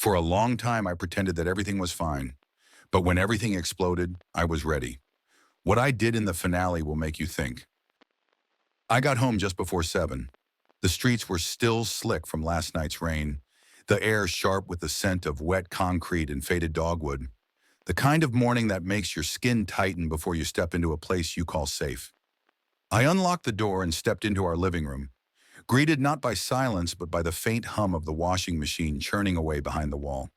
For a long time, I pretended that everything was fine. But when everything exploded, I was ready. What I did in the finale will make you think. I got home just before 7. The streets were still slick from last night's rain, the air sharp with the scent of wet concrete and faded dogwood, the kind of morning that makes your skin tighten before you step into a place you call safe. I unlocked the door and stepped into our living room, greeted not by silence but by the faint hum of the washing machine churning away behind the wall.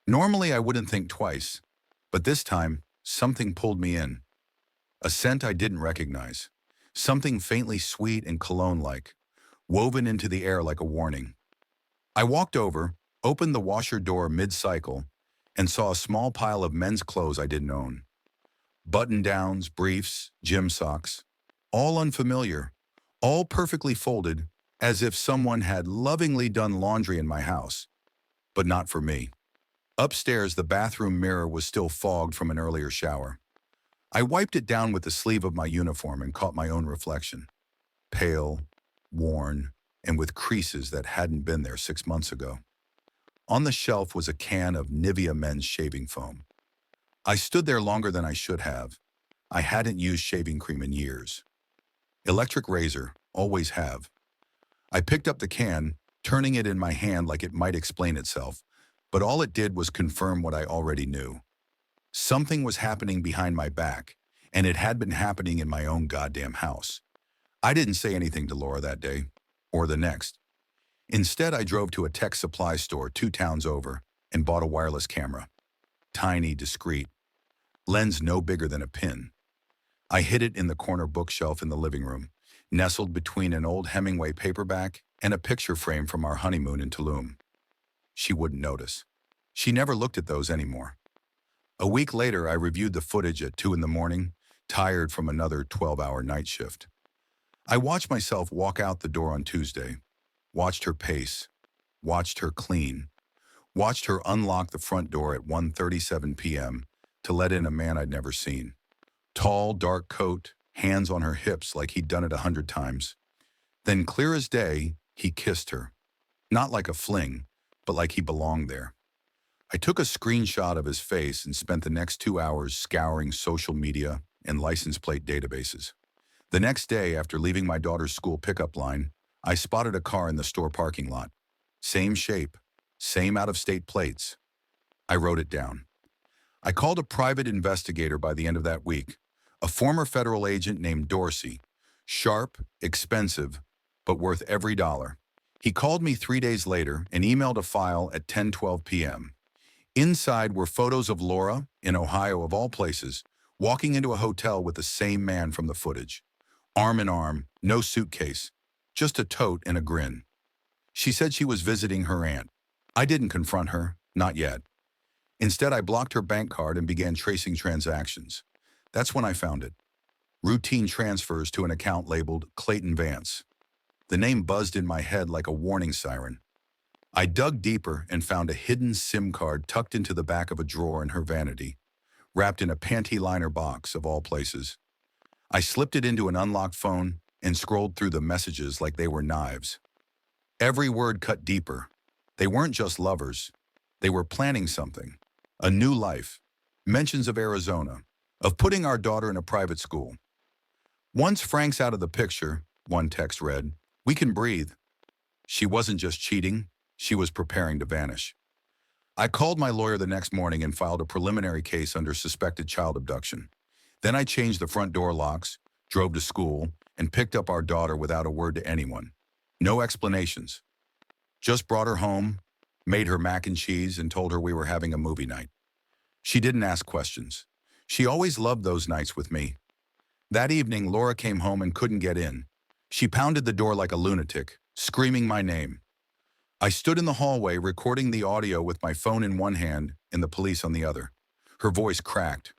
Normally I wouldn't think twice, but this time something pulled me in. A scent I didn't recognize, something faintly sweet and cologne-like, woven into the air like a warning. I walked over, opened the washer door mid-cycle, and saw a small pile of men's clothes I didn't own. Button-downs, briefs, gym socks, all unfamiliar, all perfectly folded, as if someone had lovingly done laundry in my house. But not for me. Upstairs, the bathroom mirror was still fogged from an earlier shower. I wiped it down with the sleeve of my uniform and caught my own reflection. Pale, worn, and with creases that hadn't been there 6 months ago. On the shelf was a can of Nivea men's shaving foam. I stood there longer than I should have. I hadn't used shaving cream in years. Electric razor, always have. I picked up the can, turning it in my hand like it might explain itself, but all it did was confirm what I already knew. Something was happening behind my back, and it had been happening in my own goddamn house. I didn't say anything to Laura that day, or the next. Instead, I drove to a tech supply store 2 towns over and bought a wireless camera. Tiny, discreet, lens no bigger than a pin. I hid it in the corner bookshelf in the living room, nestled between an old Hemingway paperback and a picture frame from our honeymoon in Tulum. She wouldn't notice. She never looked at those anymore. A week later, I reviewed the footage at 2 in the morning, tired from another 12-hour night shift. I watched myself walk out the door on Tuesday, watched her pace, watched her clean, watched her unlock the front door at 1:37 p.m. to let in a man I'd never seen. Tall, dark coat, hands on her hips like he'd done it 100 times. Then, clear as day, he kissed her. Not like a fling, but like he belonged there. I took a screenshot of his face and spent the next 2 hours scouring social media and license plate databases. The next day, after leaving my daughter's school pickup line, I spotted a car in the store parking lot. Same shape, same out-of-state plates. I wrote it down. I called a private investigator by the end of that week, a former federal agent named Dorsey. Sharp, expensive, but worth every dollar. He called me 3 days later and emailed a file at 10:12 p.m. Inside were photos of Laura, in Ohio of all places, walking into a hotel with the same man from the footage. Arm in arm, no suitcase, just a tote and a grin. She said she was visiting her aunt. I didn't confront her, not yet. Instead, I blocked her bank card and began tracing transactions. That's when I found it. Routine transfers to an account labeled Clayton Vance. The name buzzed in my head like a warning siren. I dug deeper and found a hidden SIM card tucked into the back of a drawer in her vanity, wrapped in a panty liner box of all places. I slipped it into an unlocked phone and scrolled through the messages like they were knives. Every word cut deeper. They weren't just lovers. They were planning something. A new life. Mentions of Arizona. Of putting our daughter in a private school. Once Frank's out of the picture, one text read, we can breathe. She wasn't just cheating. She was preparing to vanish. I called my lawyer the next morning and filed a preliminary case under suspected child abduction. Then I changed the front door locks, drove to school, and picked up our daughter without a word to anyone. No explanations. Just brought her home, made her mac and cheese, and told her we were having a movie night. She didn't ask questions. She always loved those nights with me. That evening, Laura came home and couldn't get in. She pounded the door like a lunatic, screaming my name. I stood in the hallway recording the audio with my phone in one hand and the police on the other. Her voice cracked.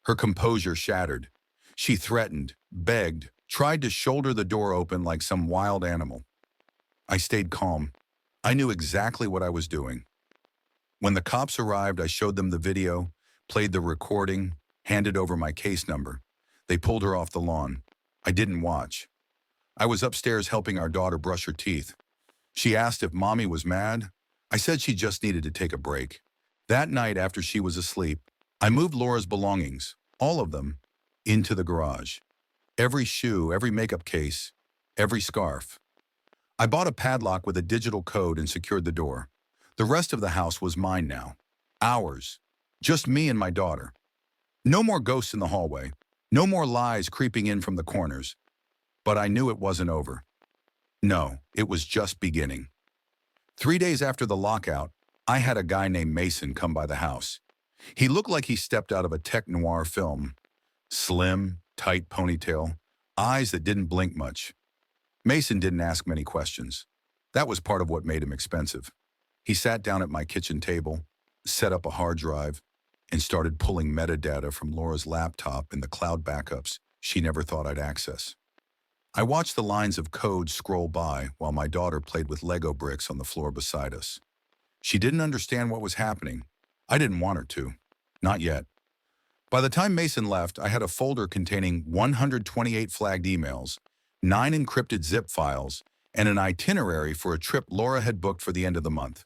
Her composure shattered. She threatened, begged, tried to shoulder the door open like some wild animal. I stayed calm. I knew exactly what I was doing. When the cops arrived, I showed them the video, played the recording, handed over my case number. They pulled her off the lawn. I didn't watch. I was upstairs helping our daughter brush her teeth. She asked if Mommy was mad. I said she just needed to take a break. That night after she was asleep, I moved Laura's belongings, all of them, into the garage. Every shoe, every makeup case, every scarf. I bought a padlock with a digital code and secured the door. The rest of the house was mine now. Ours. Just me and my daughter. No more ghosts in the hallway. No more lies creeping in from the corners. But I knew it wasn't over. No, it was just beginning. 3 days after the lockout, I had a guy named Mason come by the house. He looked like he stepped out of a tech noir film. Slim, tight ponytail, eyes that didn't blink much. Mason didn't ask many questions. That was part of what made him expensive. He sat down at my kitchen table, set up a hard drive, and started pulling metadata from Laura's laptop and the cloud backups she never thought I'd access. I watched the lines of code scroll by while my daughter played with Lego bricks on the floor beside us. She didn't understand what was happening. I didn't want her to. Not yet. By the time Mason left, I had a folder containing 128 flagged emails, 9 encrypted zip files, and an itinerary for a trip Laura had booked for the end of the month.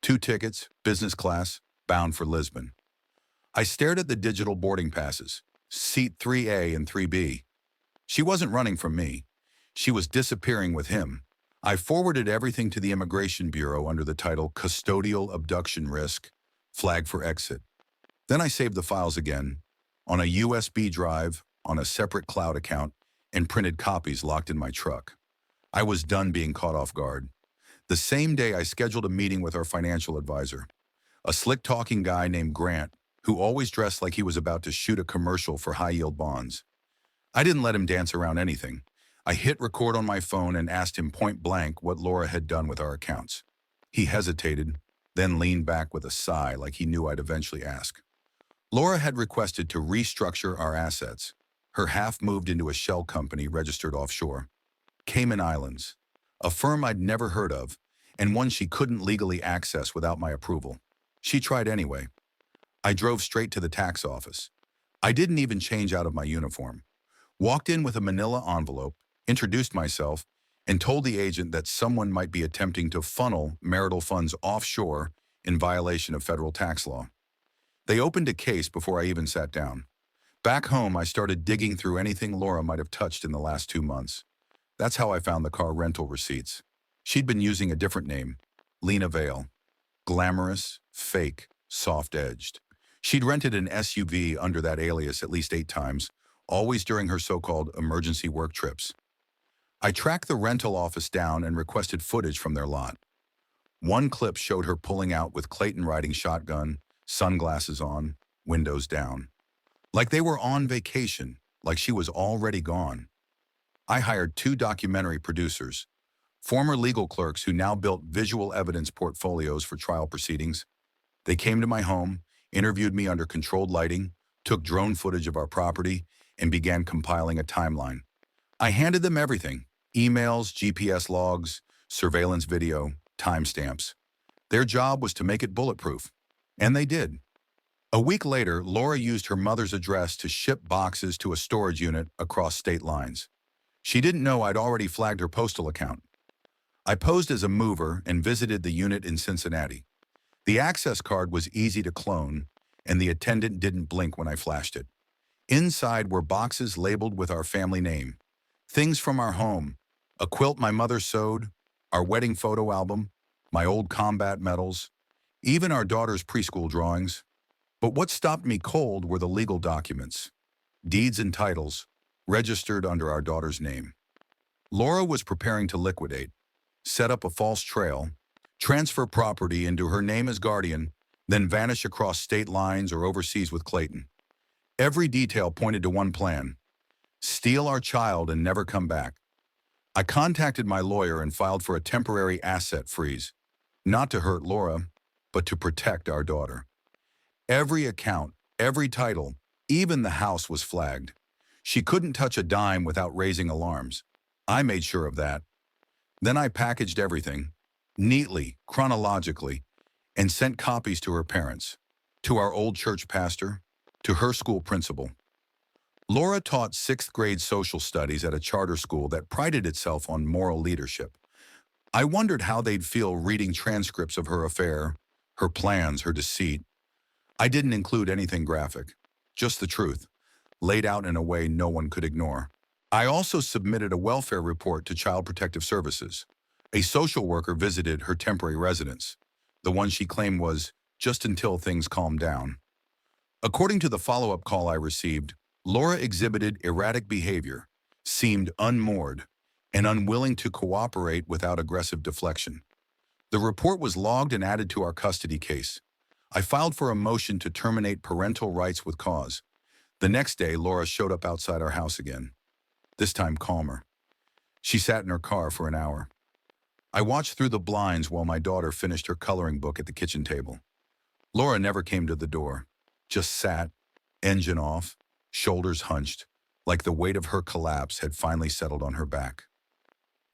2 tickets, business class, bound for Lisbon. I stared at the digital boarding passes, seat 3A and 3B. She wasn't running from me. She was disappearing with him. I forwarded everything to the Immigration Bureau under the title Custodial Abduction Risk, flag for exit. Then I saved the files again, on a USB drive, on a separate cloud account, and printed copies locked in my truck. I was done being caught off guard. The same day, I scheduled a meeting with our financial advisor, a slick-talking guy named Grant, who always dressed like he was about to shoot a commercial for high-yield bonds. I didn't let him dance around anything. I hit record on my phone and asked him point blank what Laura had done with our accounts. He hesitated, then leaned back with a sigh like he knew I'd eventually ask. Laura had requested to restructure our assets. Her half moved into a shell company registered offshore. Cayman Islands, a firm I'd never heard of, and one she couldn't legally access without my approval. She tried anyway. I drove straight to the tax office. I didn't even change out of my uniform. Walked in with a manila envelope, introduced myself, and told the agent that someone might be attempting to funnel marital funds offshore in violation of federal tax law. They opened a case before I even sat down. Back home, I started digging through anything Laura might have touched in the last 2 months. That's how I found the car rental receipts. She'd been using a different name, Lena Vale. Glamorous, fake, soft-edged. She'd rented an SUV under that alias at least 8 times, always during her so-called emergency work trips. I tracked the rental office down and requested footage from their lot. One clip showed her pulling out with Clayton riding shotgun, sunglasses on, windows down. Like they were on vacation, like she was already gone. I hired 2 documentary producers, former legal clerks who now built visual evidence portfolios for trial proceedings. They came to my home, interviewed me under controlled lighting, took drone footage of our property, and began compiling a timeline. I handed them everything: emails, GPS logs, surveillance video, timestamps. Their job was to make it bulletproof, and they did. A week later, Laura used her mother's address to ship boxes to a storage unit across state lines. She didn't know I'd already flagged her postal account. I posed as a mover and visited the unit in Cincinnati. The access card was easy to clone, and the attendant didn't blink when I flashed it. Inside were boxes labeled with our family name, things from our home, a quilt my mother sewed, our wedding photo album, my old combat medals, even our daughter's preschool drawings. But what stopped me cold were the legal documents, deeds and titles, registered under our daughter's name. Laura was preparing to liquidate, set up a false trail, transfer property into her name as guardian, then vanish across state lines or overseas with Clayton. Every detail pointed to one plan: steal our child and never come back. I contacted my lawyer and filed for a temporary asset freeze, not to hurt Laura, but to protect our daughter. Every account, every title, even the house was flagged. She couldn't touch a dime without raising alarms. I made sure of that. Then I packaged everything, neatly, chronologically, and sent copies to her parents, to our old church pastor, to her school principal. Laura taught 6th grade social studies at a charter school that prided itself on moral leadership. I wondered how they'd feel reading transcripts of her affair, her plans, her deceit. I didn't include anything graphic, just the truth, laid out in a way no one could ignore. I also submitted a welfare report to Child Protective Services. A social worker visited her temporary residence, the one she claimed was just until things calmed down. According to the follow-up call I received, Laura exhibited erratic behavior, seemed unmoored, and unwilling to cooperate without aggressive deflection. The report was logged and added to our custody case. I filed for a motion to terminate parental rights with cause. The next day, Laura showed up outside our house again, this time calmer. She sat in her car for an hour. I watched through the blinds while my daughter finished her coloring book at the kitchen table. Laura never came to the door, just sat, engine off, shoulders hunched, like the weight of her collapse had finally settled on her back.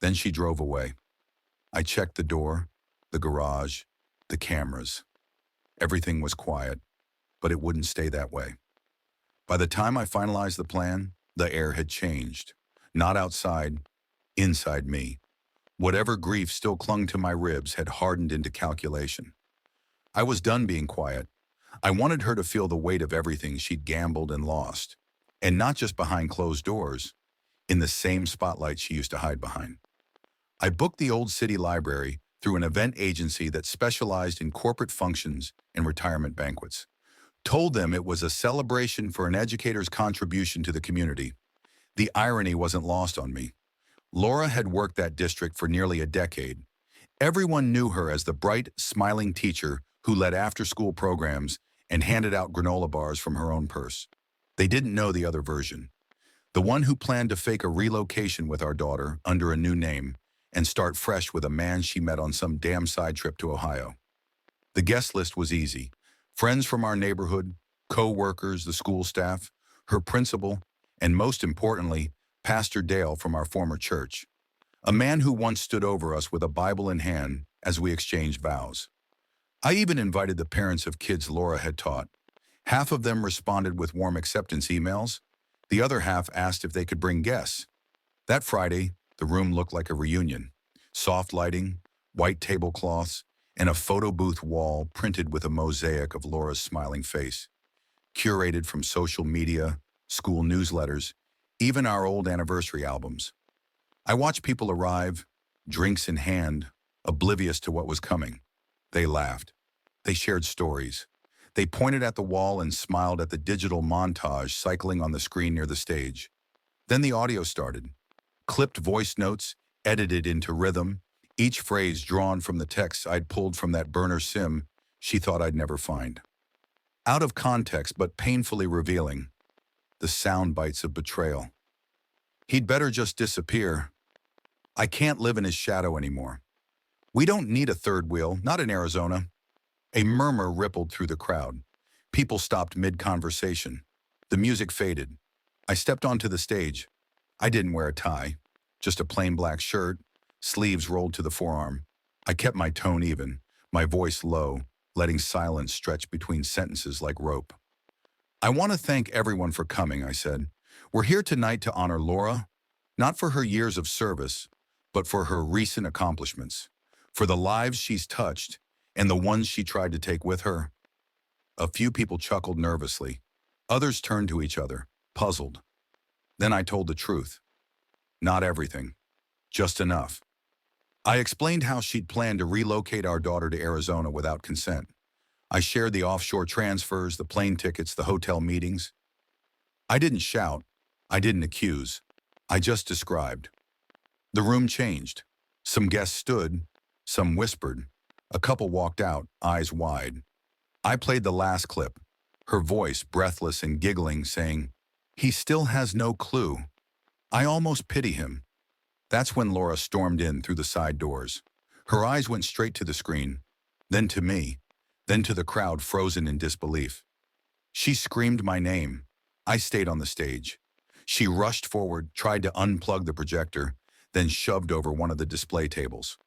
Then she drove away. I checked the door, the garage, the cameras. Everything was quiet, but it wouldn't stay that way. By the time I finalized the plan, the air had changed. Not outside, inside me. Whatever grief still clung to my ribs had hardened into calculation. I was done being quiet. I wanted her to feel the weight of everything she'd gambled and lost. And not just behind closed doors, in the same spotlight she used to hide behind. I booked the Old City Library through an event agency that specialized in corporate functions and retirement banquets. Told them it was a celebration for an educator's contribution to the community. The irony wasn't lost on me. Laura had worked that district for nearly a decade. Everyone knew her as the bright, smiling teacher who led after-school programs and handed out granola bars from her own purse. They didn't know the other version. The one who planned to fake a relocation with our daughter under a new name and start fresh with a man she met on some damn side trip to Ohio. The guest list was easy. Friends from our neighborhood, co-workers, the school staff, her principal, and most importantly, Pastor Dale from our former church. A man who once stood over us with a Bible in hand as we exchanged vows. I even invited the parents of kids Laura had taught. Half of them responded with warm acceptance emails. The other half asked if they could bring guests. That Friday, the room looked like a reunion. Soft lighting, white tablecloths, and a photo booth wall printed with a mosaic of Laura's smiling face. Curated from social media, school newsletters, even our old anniversary albums. I watched people arrive, drinks in hand, oblivious to what was coming. They laughed. They shared stories. They pointed at the wall and smiled at the digital montage cycling on the screen near the stage. Then the audio started. Clipped voice notes, edited into rhythm, each phrase drawn from the text I'd pulled from that burner sim she thought I'd never find. Out of context but painfully revealing, the sound bites of betrayal. He'd better just disappear. I can't live in his shadow anymore. We don't need a third wheel, not in Arizona. A murmur rippled through the crowd. People stopped mid-conversation. The music faded. I stepped onto the stage. I didn't wear a tie, just a plain black shirt, sleeves rolled to the forearm. I kept my tone even, my voice low, letting silence stretch between sentences like rope. I want to thank everyone for coming, I said. We're here tonight to honor Laura, not for her years of service, but for her recent accomplishments, for the lives she's touched and the ones she tried to take with her. A few people chuckled nervously. Others turned to each other, puzzled. Then I told the truth. Not everything, just enough. I explained how she'd planned to relocate our daughter to Arizona without consent. I shared the offshore transfers, the plane tickets, the hotel meetings. I didn't shout. I didn't accuse. I just described. The room changed. Some guests stood, some whispered. A couple walked out, eyes wide. I played the last clip, her voice breathless and giggling, saying, "He still has no clue." I almost pity him. That's when Laura stormed in through the side doors. Her eyes went straight to the screen, then to me, then to the crowd frozen in disbelief. She screamed my name. I stayed on the stage. She rushed forward, tried to unplug the projector, then shoved over one of the display tables.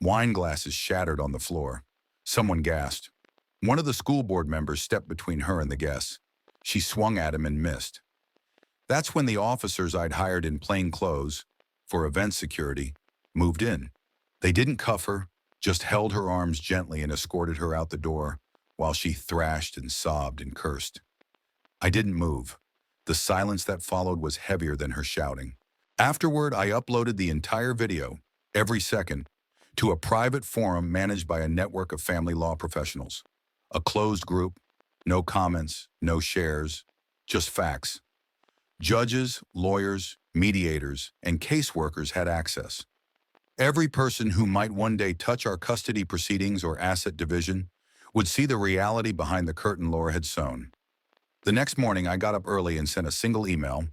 Wine glasses shattered on the floor. Someone gasped. One of the school board members stepped between her and the guests. She swung at him and missed. That's when the officers I'd hired in plain clothes, for event security, moved in. They didn't cuff her, just held her arms gently and escorted her out the door while she thrashed and sobbed and cursed. I didn't move. The silence that followed was heavier than her shouting. Afterward, I uploaded the entire video, every second, to a private forum managed by a network of family law professionals. A closed group, no comments, no shares, just facts. Judges, lawyers, mediators, and caseworkers had access. Every person who might one day touch our custody proceedings or asset division would see the reality behind the curtain Laura had sown. The next morning, I got up early and sent a single email,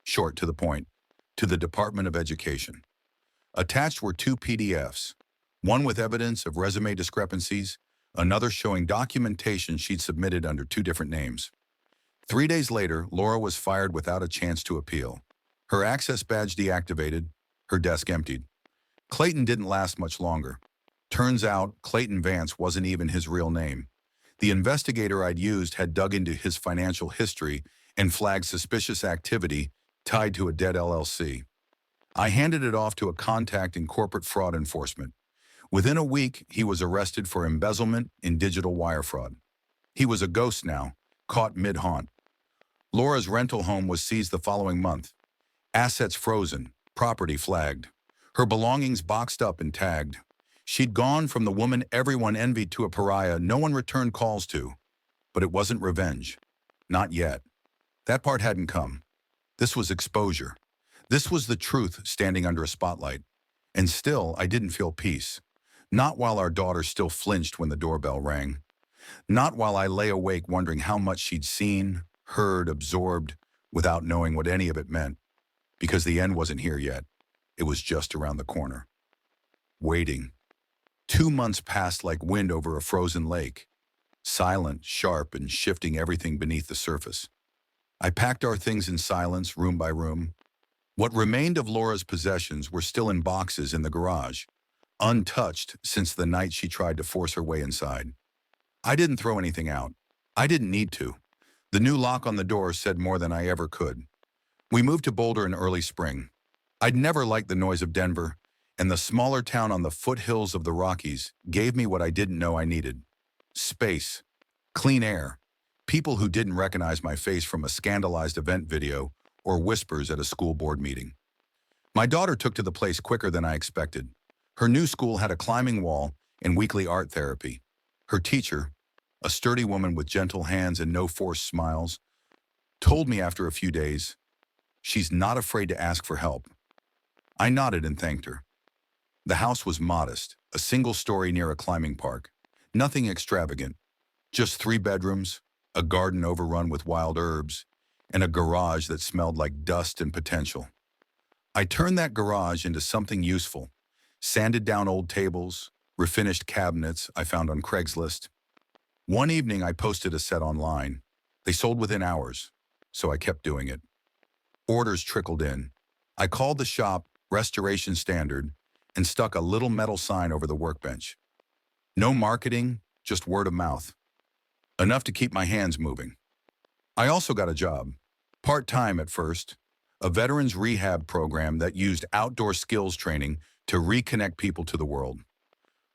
short to the point, to the Department of Education. Attached were 2 PDFs, one with evidence of resume discrepancies, another showing documentation she'd submitted under 2 different names. 3 days later, Laura was fired without a chance to appeal. Her access badge deactivated, her desk emptied. Clayton didn't last much longer. Turns out, Clayton Vance wasn't even his real name. The investigator I'd used had dug into his financial history and flagged suspicious activity tied to a dead LLC. I handed it off to a contact in corporate fraud enforcement. Within a week, he was arrested for embezzlement in digital wire fraud. He was a ghost now, caught mid-haunt. Laura's rental home was seized the following month. Assets frozen, property flagged. Her belongings boxed up and tagged. She'd gone from the woman everyone envied to a pariah no one returned calls to. But it wasn't revenge. Not yet. That part hadn't come. This was exposure. This was the truth standing under a spotlight. And still, I didn't feel peace. Not while our daughter still flinched when the doorbell rang. Not while I lay awake wondering how much she'd seen, heard, absorbed, without knowing what any of it meant. Because the end wasn't here yet. It was just around the corner. Waiting. 2 months passed like wind over a frozen lake. Silent, sharp, and shifting everything beneath the surface. I packed our things in silence, room by room. What remained of Laura's possessions were still in boxes in the garage, untouched since the night she tried to force her way inside. I didn't throw anything out. I didn't need to. The new lock on the door said more than I ever could. We moved to Boulder in early spring. I'd never liked the noise of Denver, and the smaller town on the foothills of the Rockies gave me what I didn't know I needed. Space, clean air, people who didn't recognize my face from a scandalized event video or whispers at a school board meeting. My daughter took to the place quicker than I expected. Her new school had a climbing wall and weekly art therapy. Her teacher, a sturdy woman with gentle hands and no forced smiles, told me after a few days, "She's not afraid to ask for help." I nodded and thanked her. The house was modest, a single story near a climbing park. Nothing extravagant, just 3 bedrooms, a garden overrun with wild herbs, and a garage that smelled like dust and potential. I turned that garage into something useful. Sanded down old tables, refinished cabinets I found on Craigslist. One evening I posted a set online. They sold within hours, so I kept doing it. Orders trickled in. I called the shop Restoration Standard and stuck a little metal sign over the workbench. No marketing, just word of mouth. Enough to keep my hands moving. I also got a job, part-time at first, a veterans rehab program that used outdoor skills training to reconnect people to the world.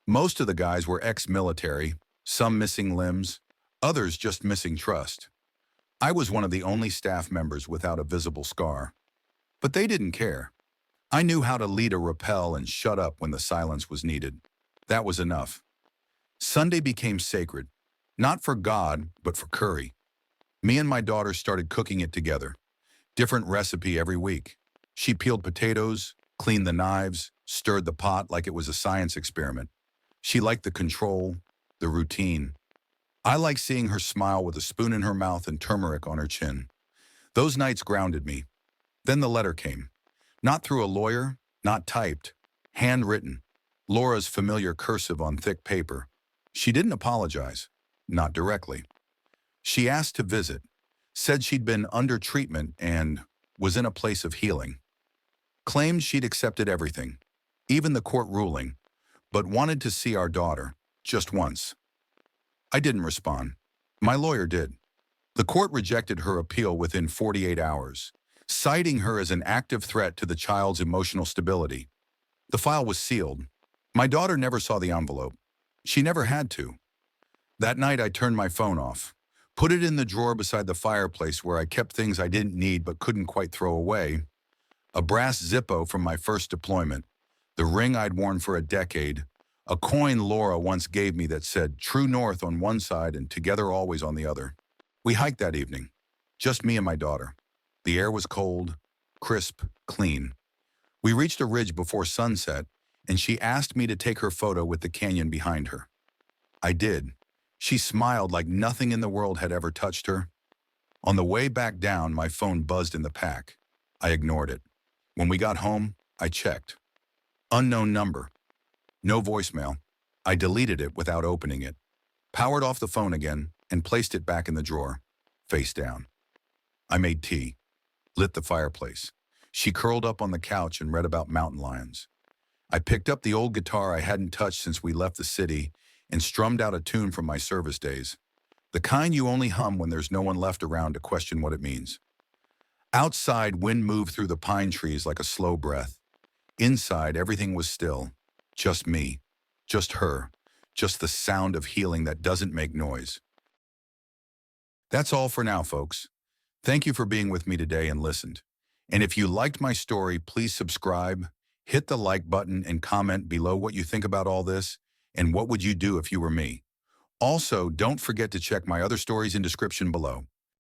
Most of the guys were ex-military, some missing limbs, others just missing trust. I was one of the only staff members without a visible scar. But they didn't care. I knew how to lead a rappel and shut up when the silence was needed. That was enough. Sunday became sacred, not for God, but for curry. Me and my daughter started cooking it together. Different recipe every week. She peeled potatoes, cleaned the knives, stirred the pot like it was a science experiment. She liked the control, the routine. I liked seeing her smile with a spoon in her mouth and turmeric on her chin. Those nights grounded me. Then the letter came. Not through a lawyer, not typed, handwritten. Laura's familiar cursive on thick paper. She didn't apologize, not directly. She asked to visit, said she'd been under treatment and was in a place of healing. Claimed she'd accepted everything, even the court ruling, but wanted to see our daughter, just once. I didn't respond. My lawyer did. The court rejected her appeal within 48 hours, citing her as an active threat to the child's emotional stability. The file was sealed, My daughter never saw the envelope. She never had to. That night, I turned my phone off, put it in the drawer beside the fireplace where I kept things I didn't need but couldn't quite throw away, a brass Zippo from my first deployment, the ring I'd worn for a decade, a coin Laura once gave me that said True North on one side and Together Always on the other. We hiked that evening, just me and my daughter. The air was cold, crisp, clean. We reached a ridge before sunset, and she asked me to take her photo with the canyon behind her. I did. She smiled like nothing in the world had ever touched her. On the way back down, my phone buzzed in the pack. I ignored it. When we got home, I checked. Unknown number. No voicemail. I deleted it without opening it, powered off the phone again, and placed it back in the drawer, face down. I made tea, lit the fireplace. She curled up on the couch and read about mountain lions. I picked up the old guitar I hadn't touched since we left the city and strummed out a tune from my service days, the kind you only hum when there's no one left around to question what it means. Outside, wind moved through the pine trees like a slow breath. Inside, everything was still. Just me. Just her. Just the sound of healing that doesn't make noise. That's all for now, folks. Thank you for being with me today and listened. And if you liked my story, please subscribe, hit the like button, and comment below what you think about all this and what would you do if you were me. Also, don't forget to check my other stories in description below.